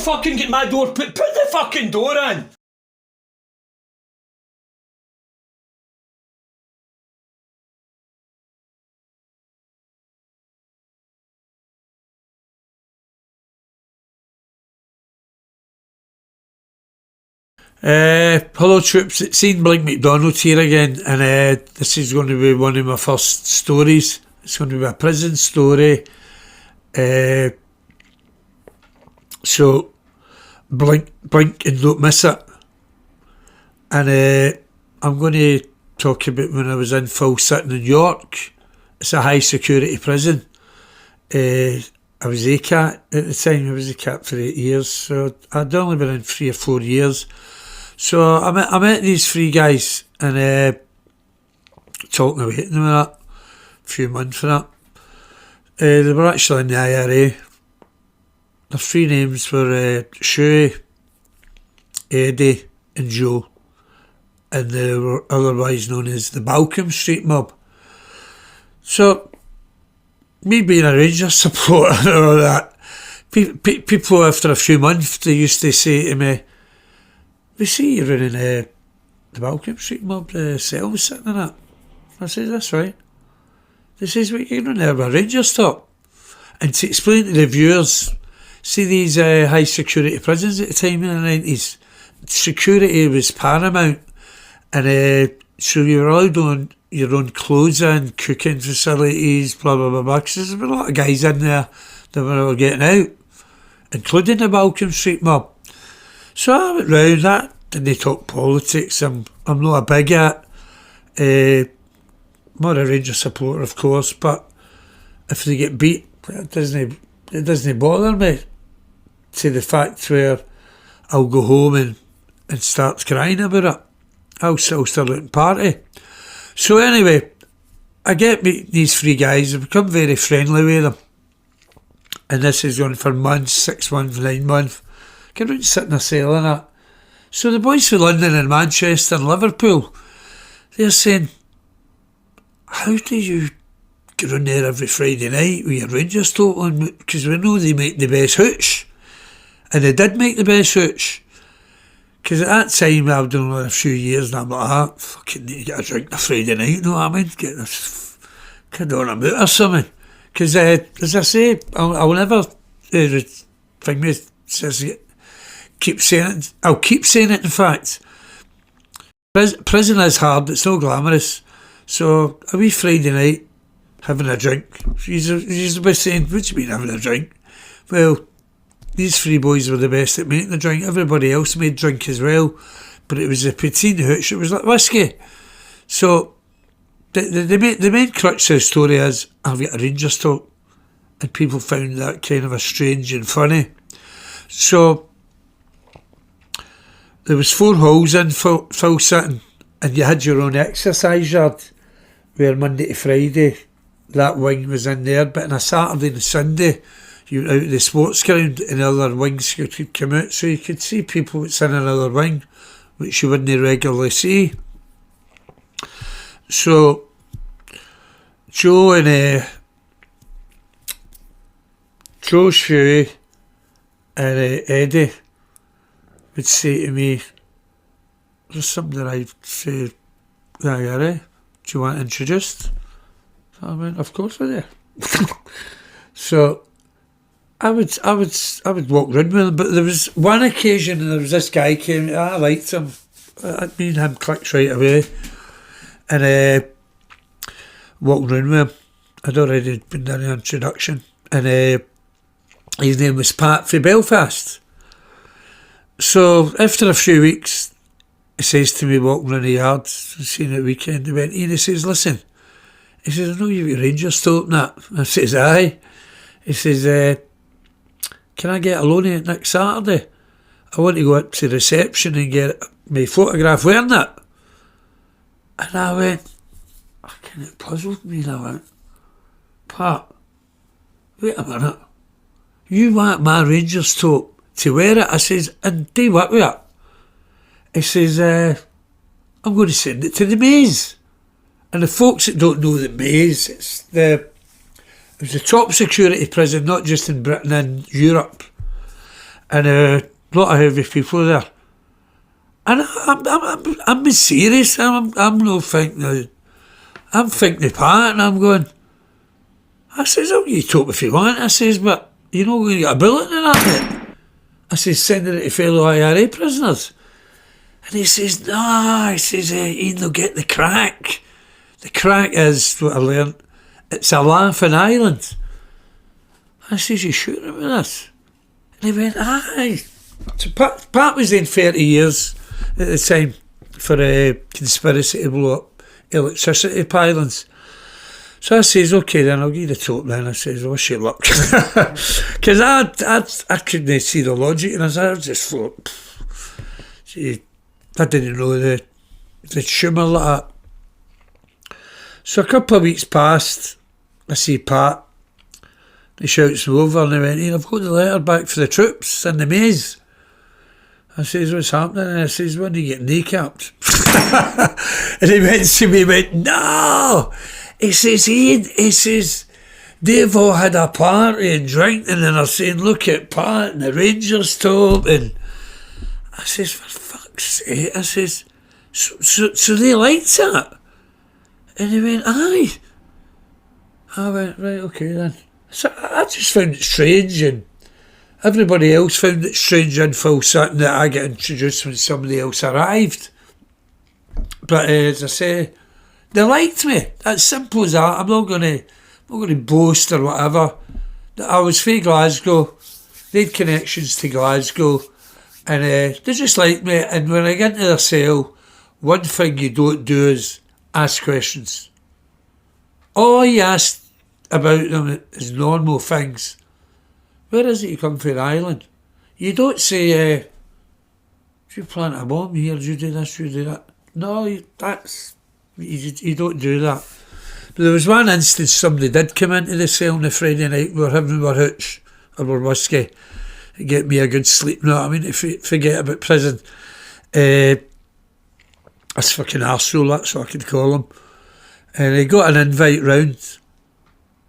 fucking get my door put the fucking door in. Hello troops, it's BLINK MacDonald here again, and this is going to be one of my first stories. It's going to be a prison story. So blink and don't miss it. And I'm going to talk about when I was in Sutton in York. It's a high security prison. I was ACAT at the time. I was ACAT for 8 years, so I'd only been in 3 or 4 years. So I met these three guys and talking about them and that, a few months for that. They were actually in the IRA. Their three names were Shuey, Eddie and Joe, and they were otherwise known as the Balcombe Street Mob. So, me being a Rangers supporter and all that, people after a few months, they used to say to me, "We see you running the Balcombe Street Mob, the cells sitting in it." I said, "That's right." They says, "What you running there with Rangers top?" And to explain to the viewers, see these high security prisons at the time in the 90s, security was paramount, and so you were allowed on your own clothes and cooking facilities, blah blah blah blah, because there's a lot of guys in there that were all getting out, including the Balcombe Street Mob. So I went round that, and they talk politics. I'm not a bigot. I'm not a Rangers supporter, of course, but if they get beat, it doesn't bother me, to the fact where I'll go home and start crying about it. I'll still out and party. So anyway, I get meeting these three guys. I've become very friendly with them, and this is going for months, 6 months, 9 months. Get around sit in a cell and that. So the boys from London and Manchester and Liverpool, they're saying, "How do you get on there every Friday night with your Rangers tote on?" Because we know they make the best hooch. And they did make the best hooch. Because at that time, I've done a few years, and I'm like, "I fucking need to get a drink on a Friday night," you know what I mean? Get this kid on a moot or something. Because, as I say, I'll never thing me says keep saying it. I'll keep saying it, in fact. Prison is hard, it's no glamorous. So a wee Friday night, having a drink. She's always saying, "What do you mean having a drink?" Well, these three boys were the best at making the drink. Everybody else made drink as well, but it was a poutine hooch. It was like whiskey. So the main crux of the story is I've got a Rangers talk, and people found that kind of a strange and funny. So there was 4 halls in Sutton, and you had your own exercise yard, where Monday to Friday that wing was in there, but on a Saturday and Sunday you were out of the sports ground and other wings you could come out, so you could see people that's in another wing which you wouldn't regularly see. So Joe and Joe Shuey and Eddie would say to me, "There's something that I'd say, IRA, do you want introduced?" So I went, "Of course I do." So I would walk round with him, but there was one occasion, and there was this guy came, I liked him, me and him clicked right away, and walked round with him. I'd already been done an introduction, and his name was Pat from Belfast. So after a few weeks, he says to me, walking around the yard, seeing it weekend, he went, "Ian," he says, "listen," he says, "I know you've got Rangers to open that." I says, "Aye." He says, "Can I get a looney next Saturday? I want to go up to the reception and get my photograph wearing it." And I went, it puzzled me, and I went, "Pat, wait a minute. You want my Rangers tote to wear it?" I says, "And do what with it?" He says, "I'm going to send it to the Maze." And the folks that don't know the Maze, it was the top security prison, not just in Britain, in Europe. and a lot of heavy people there. And I'm being serious. I'm not thinking. I'm thinking the part, and I'm going. I says, "Oh, you talk if you want." I says, "But you're not going to get a bullet in that." Mate. I says, "Sending it to fellow IRA prisoners." And he says, "No." He says, "Ian, they'll get the crack. The crack is what I learned. It's a laughing island." I says, "You shooting at me this?" And he went, "Aye." So Pat was in 30 years at the time for a conspiracy to blow up electricity pylons. So I says, "Okay then, I'll give you the top then." I says, "Wish you luck." Because I couldn't see the logic in it. I just thought, gee, I didn't know the humour like that. So a couple of weeks passed, I see Pat. He shouts me over and he went, "Ian, I've got the letter back for the troops in the maze." I says, "What's happening?" And I says, "When are you getting kneecapped?" And he went to me, he went, "No." He says, "Ian," he says, "they've all had a party and drinking and they're saying, look at Pat and the Rangers top." And I says, "For fuck's sake." I says, so they liked it?" And he went, "Aye." I went, "Right, okay then." So I just found it strange, and everybody else found it strange in full Sutton that I get introduced when somebody else arrived. But as I say, they liked me. That's simple as that. I'm not going to boast or whatever. I was from Glasgow. They had connections to Glasgow, and they just liked me. And when I get into their cell, one thing you don't do is ask questions. All you ask about them is normal things. Where is it you come from, the island? You don't say, "Do you plant a bomb here? Do you do this? Do you do that?" No, you don't do that. But there was one instance somebody did come into the cell on a Friday night. We were having our hooch or our whiskey to get me a good sleep. You know what I mean? To forget about prison. This fucking arsehole, that's what I could call him. And he got an invite round.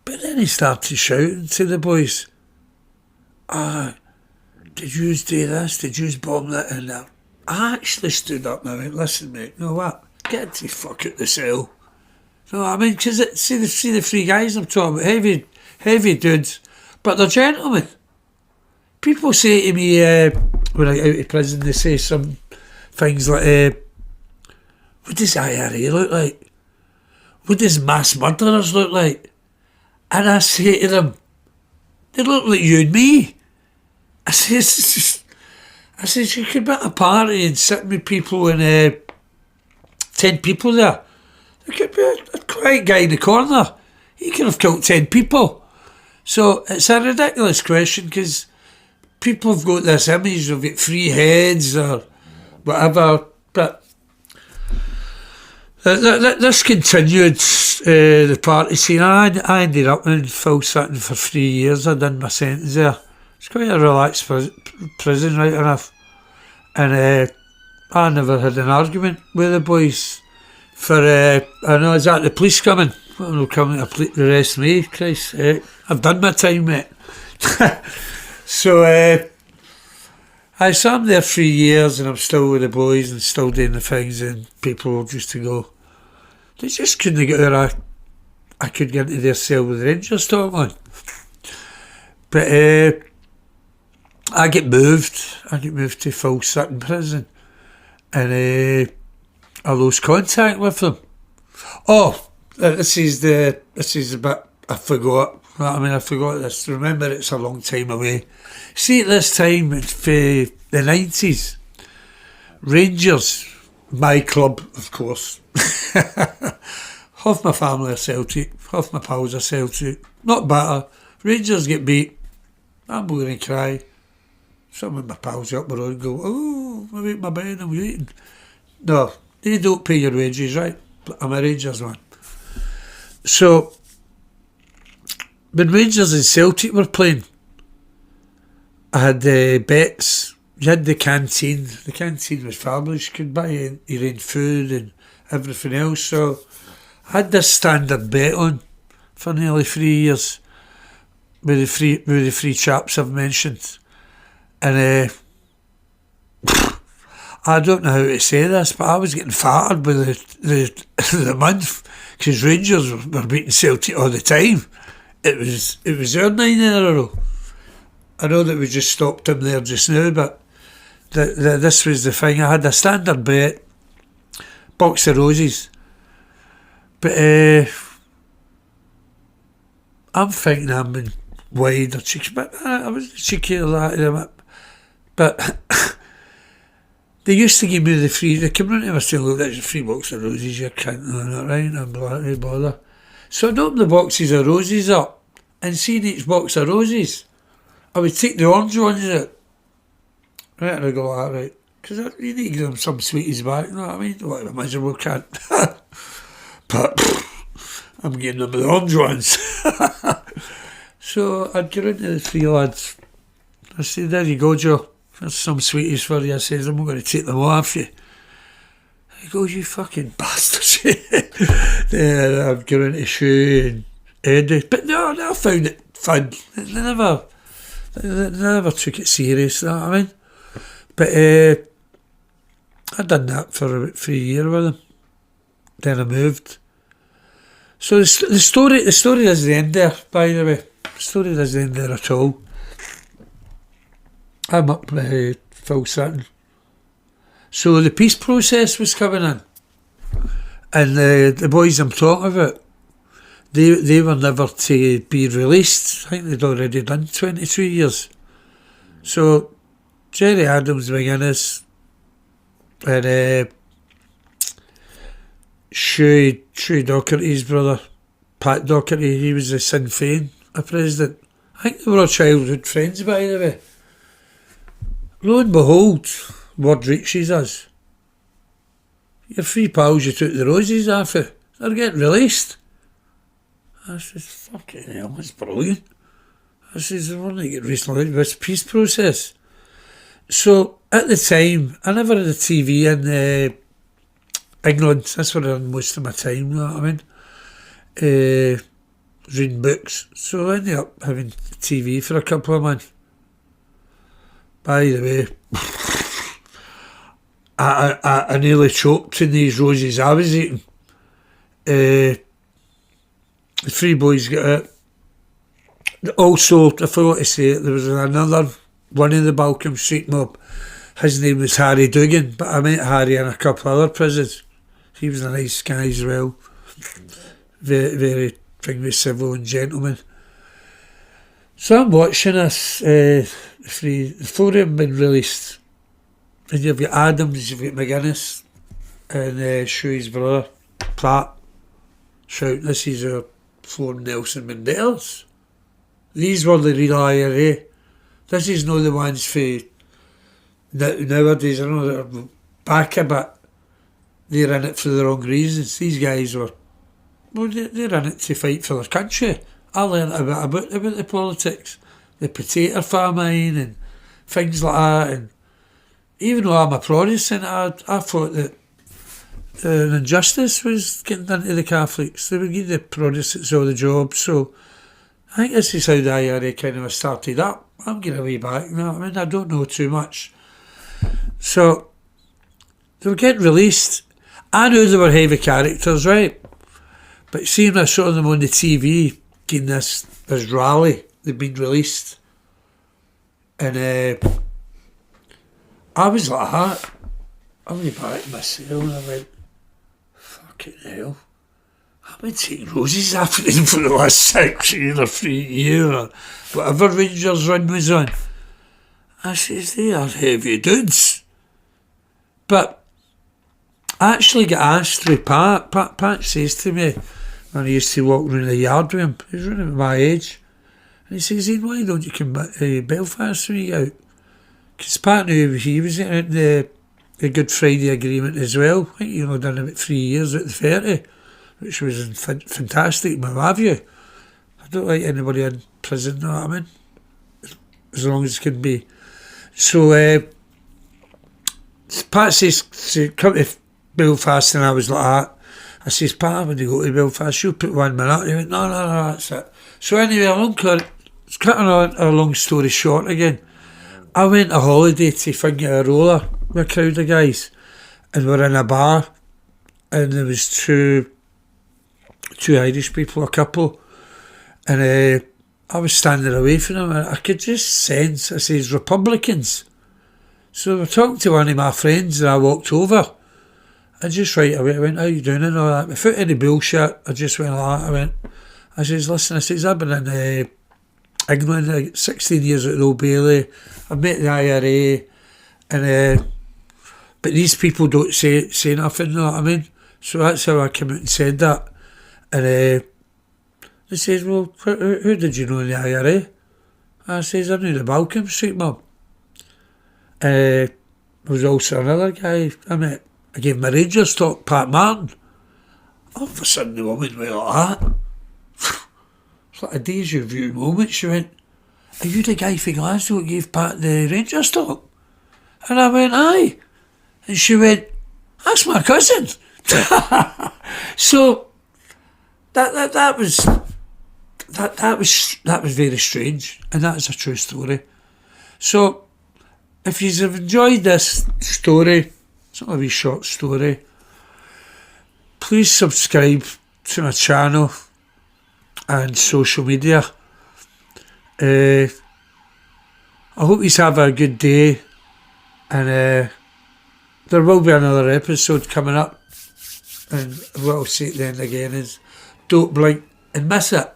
But then he started shouting to the boys, "Did you do this? Did you bomb that?" And I actually stood up and I went, "Listen, mate, you know what? Get the fuck out the cell." You know what I mean? Because see the three guys I'm talking about, heavy dudes, but they're gentlemen. People say to me when I get out of prison, they say some things like, "What does IRA look like? What does mass murderers look like?" And I say to them, "They look like you and me." I says, "You could be at a party and sit with people and 10 people there. There could be a quiet guy in the corner. He could have killed 10 people." So it's a ridiculous question because people have got this image of it 3 heads or whatever. But this continued, the party scene. I ended up in full Sutton for 3 years. I done my sentence there. It's quite a relaxed prison, right enough. And I never had an argument with the boys. For I know, is that the police coming? Well, they'll come to arrest me. Christ, I've done my time, mate. So I'm there 3 years and I'm still with the boys and still doing the things, and people just to go. They just couldn't get where I could get into their cell with the Rangers talk on. But I get moved to full Sutton prison, and I lost contact with them. Oh, this is the bit I forgot. I forgot this. Remember, it's a long time away. See, at this time, for the 90s, Rangers, my club, of course. Half my family are Celtic, half my pals are Celtic. Not better. Rangers get beat. I'm going to cry. Some of my pals up the road go, "Oh, I ate my bed, I'm waiting." No, they don't pay your wages, right? I'm a Rangers man. So, when Rangers and Celtic were playing, I had bets. You had the canteen. The canteen was fabulous. You could buy your own food and everything else. So, I had this standard bet on for nearly 3 years with the three chaps I've mentioned. And I don't know how to say this, but I was getting fattered by the month because Rangers were beating Celtic all the time. It was our 9 in a row. I know that we just stopped him there just now, but this was the thing. I had a standard bet, box of roses, but I'm thinking I'm being wide or cheeky, but I was cheeky like that. But they used to give me the free. They came round to me and said, "Look, that's a free box of roses. You're counting on it, right?" And I'm like, "Hey, bother." So I'd open the boxes of roses up, and seeing each box of roses, I would take the orange ones out. Right, and I go, "All right," because you need to give them some sweeties back. You know what I mean? What a miserable cunt. But I'm getting them the orange ones. So I'd get into the 3 lads. I said, "There you go, Joe. There's some sweeties for you." I says, "I'm not going to take them off you." He goes, "You fucking bastard." Then I'd get into Shoe and Eddie. But no, I found it fun. They never took it serious, you know what I mean? But I'd done that for about 3 years with them. Then I moved. So the story doesn't end there, by the way. The story doesn't end there at all. I'm up full Sutton. So the peace process was coming in, and the boys I'm talking about, they were never to be released. I think they'd already done 23 years. So Jerry Adams McGuinness and Shui Docherty's brother, Pat Docherty, he was the Sinn Féin president. I think they were all childhood friends, by the way. Lo and behold, word reaches us. Your 3 pals you took the roses off of, they're getting released. I says, "Fucking hell, that's brilliant." I says, "I want to get recently with this peace process." So at the time, I never had a TV in England. That's where I done most of my time, you know what I mean? Reading books. So I ended up having TV for a couple of months. By the way, I nearly choked in these roses I was eating. The 3 boys got out. Also, I forgot to say it, there was another one in the Balcombe Street mob. His name was Harry Dugan, but I met Harry in a couple of other prisons. He was a nice guy as well. Very, very civil and gentleman. So I'm watching this. The 4 of them been released. And you've got Adams, you've got McGuinness, and Shuey's brother, Pratt, shouting, "This is our 4 Nelson Mandelas." These were the real IRA. This is not the ones for nowadays. I know they're back a bit. They're in it for the wrong reasons. These guys were, well, they're in it to fight for their country. I learned a bit about the politics, the potato famine and things like that. And even though I'm a Protestant, I thought that an injustice was getting done to the Catholics. They would give the Protestants all the jobs. So I think this is how the IRA kind of started up. I'm getting way back, you know what I mean? I don't know too much. So they were getting released. I knew they were heavy characters, right? But seeing I saw them on the TV getting this rally, they'd been released. And I was like that. I went back to my cell and I went, "Fucking hell. I've been taking roses after them for the last 6 years or 3 years or whatever Rangers run was on." I says, "They are heavy dudes." But I actually got asked through Pat. Pat says to me, when I used to walk around the yard with him, he was running at my age, and he says, "Ian, why don't you come back to Belfast when you get out?" Because Pat knew he was in the Good Friday Agreement as well. I think done about 3 years at the 30, which was fantastic, in my view. I don't like anybody in prison, you know what I mean? As long as it can be. So Pat says, "Come to Belfast," and I was like that. I says, "Pat, when you go to Belfast, you'll put 1 minute." He went, no, that's it. So anyway, cutting a long story short again, I went on holiday to Fingarola with a crowd of guys, and we're in a bar, and there was two Irish people, a couple, and I was standing away from them, and I could just sense, I says, Republicans. So we're talking to one of my friends, and I walked over. I just right away, I went, how you doing, and all that. Without any bullshit, I just went like that. I says, listen, I says, I've been in England 16 years at the Old Bailey. I've met the IRA, and but these people don't say nothing, you know what I mean? So that's how I came out and said that. And they says, well, who did you know in the IRA? I says, I knew the Balcombe Street Mum. There was also another guy I met. I gave him a Rangers talk, Pat Martin. All of a sudden the woman went like that. It's like a deja vu moment. She went, are you the guy from Glasgow who gave Pat the Rangers talk? And I went, aye. And she went, that's my cousin. So that was very strange, and that is a true story. So if you've enjoyed this story, it's not a wee short story, please subscribe to my channel and social media. I hope you have a good day, and there will be another episode coming up, and what I'll say at the end again is, don't blink and miss it.